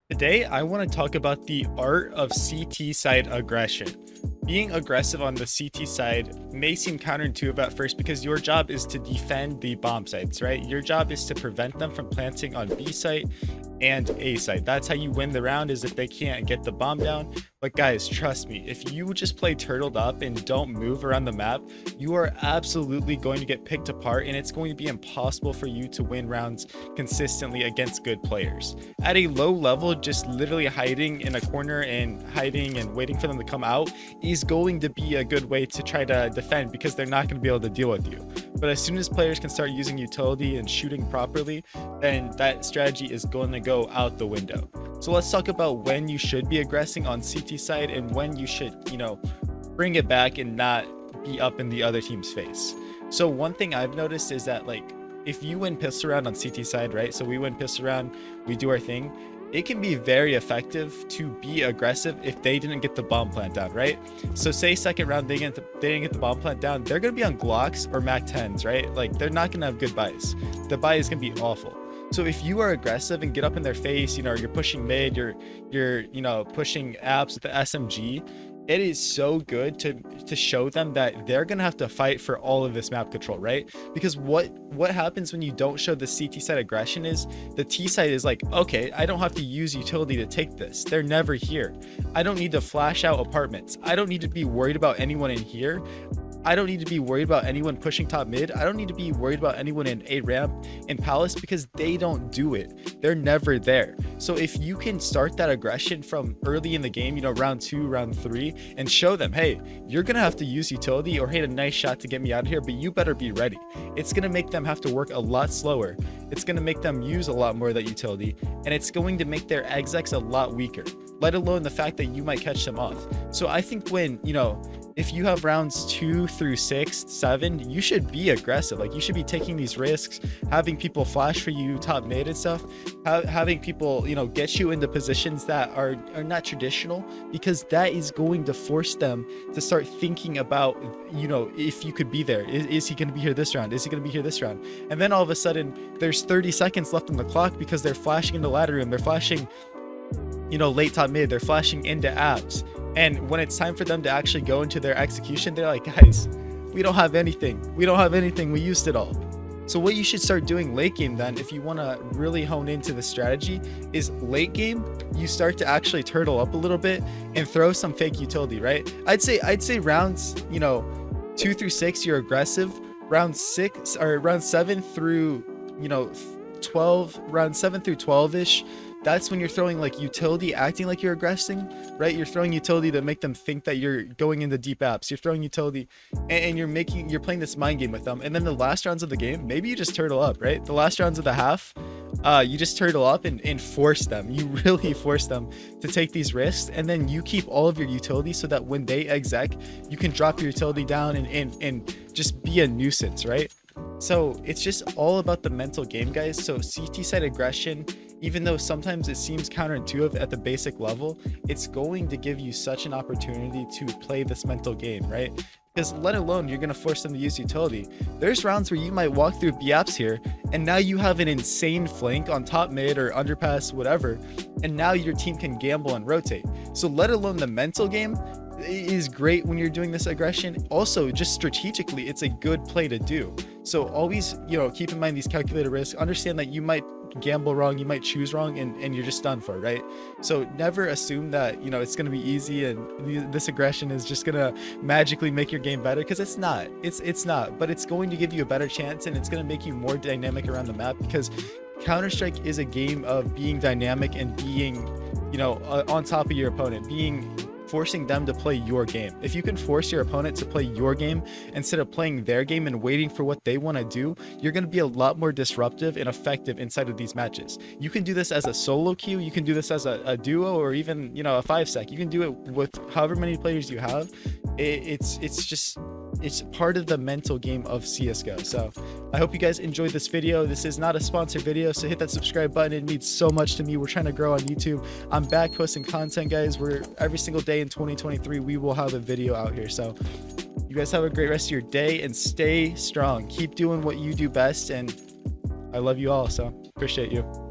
Today, I want to talk about the art of CT side aggression. Being aggressive on the CT side may seem counterintuitive at first because your job is to defend the bomb sites, right? Your job is to prevent them from planting on B site and A site. That's how you win the round, is if they can't get the bomb down. But guys, trust me, if you just play turtled up and don't move around the map, you are absolutely going to get picked apart, and it's going to be impossible for you to win rounds consistently against good players. At a low level, just literally hiding in a corner and hiding and waiting for them to come out is going to be a good way to try to defend, because they're not going to be able to deal with you. But as soon as players can start using utility and shooting properly, then that strategy is going to go out the window. So let's talk about when you should be aggressing on CT side and when you should, bring it back and not be up in the other team's face. So one thing I've noticed is that, like, if you win pistol round on CT side, right? So we win pistol round, we do our thing. It can be very effective to be aggressive if they didn't get the bomb plant down, right? So say second round they didn't get the bomb plant down, they're gonna be on Glocks or Mac 10s, right? Like, they're not gonna have good buys. The buy is gonna be awful. So if you are aggressive and get up in their face, you're pushing mid, you're pushing apps with the SMG, it is so good to show them that they're gonna have to fight for all of this map control, right? Because what happens when you don't show the CT side aggression is the T side is like, okay, I don't have to use utility to take this. They're never here. I don't need to flash out apartments. I don't need to be worried about anyone in here. I don't need to be worried about anyone pushing top mid. I don't need to be worried about anyone in A ramp and Palace, because they don't do it. They're never there. So if you can start that aggression from early in the game, round 2, round 3, and show them, hey, you're going to have to use utility or hit a nice shot to get me out of here, but you better be ready. It's going to make them have to work a lot slower. It's going to make them use a lot more of that utility, and it's going to make their execs a lot weaker, let alone the fact that you might catch them off. So I think when, if you have rounds 2 through 6, 7, you should be aggressive. Like, you should be taking these risks, having people flash for you top mid and stuff, having people, get you into positions that are not traditional, because that is going to force them to start thinking about, if you could be there. Is he going to be here this round? Is he going to be here this round? And then all of a sudden, there's 30 seconds left on the clock because they're flashing into ladder room. They're flashing, late top mid. They're flashing into apps. And when it's time for them to actually go into their execution, they're like, guys, we don't have anything. We don't have anything. We used it all. So what you should start doing late game then, if you want to really hone into the strategy, is late game, you start to actually turtle up a little bit and throw some fake utility, right? I'd say rounds, 2 through 6, you're aggressive. Round 7 through, 12, round 7 through 12-ish, that's when you're throwing like utility, acting like you're aggressing, right? You're throwing utility to make them think that you're going into deep apps. You're throwing utility and you're playing this mind game with them. And then the last rounds of the game, maybe you just turtle up, right? The last rounds of the half, you just turtle up and force them. You really force them to take these risks, and then you keep all of your utility so that when they exec, you can drop your utility down and just be a nuisance, right? So it's just all about the mental game, guys. So CT side aggression, even though sometimes it seems counterintuitive at the basic level, it's going to give you such an opportunity to play this mental game, right? Because let alone you're going to force them to use utility. There's rounds where you might walk through B apps here, and now you have an insane flank on top mid or underpass, whatever, and now your team can gamble and rotate. So let alone the mental game is great when you're doing this aggression. Also, just strategically, it's a good play to do. So always, keep in mind these calculated risks. Understand that you might gamble wrong, you might choose wrong, and you're just done for, right? So never assume that, it's going to be easy and this aggression is just going to magically make your game better, because it's not. It's not, but it's going to give you a better chance, and it's going to make you more dynamic around the map, because Counter-Strike is a game of being dynamic and being, on top of your opponent, forcing them to play your game. If you can force your opponent to play your game instead of playing their game and waiting for what they want to do, you're going to be a lot more disruptive and effective inside of these matches. You can do this as a solo queue, you can do this as a duo, or even, a 5-sec. You can do it with however many players you have. It's part of the mental game of CSGO. So I hope you guys enjoyed this video. This is not a sponsored video, so hit that subscribe button. It means so much to me. We're trying to grow on YouTube. I'm back posting content, guys. We're every single day in 2023, we will have a video out here. So you guys have a great rest of your day and stay strong. Keep doing what you do best, and I love you all. So appreciate you.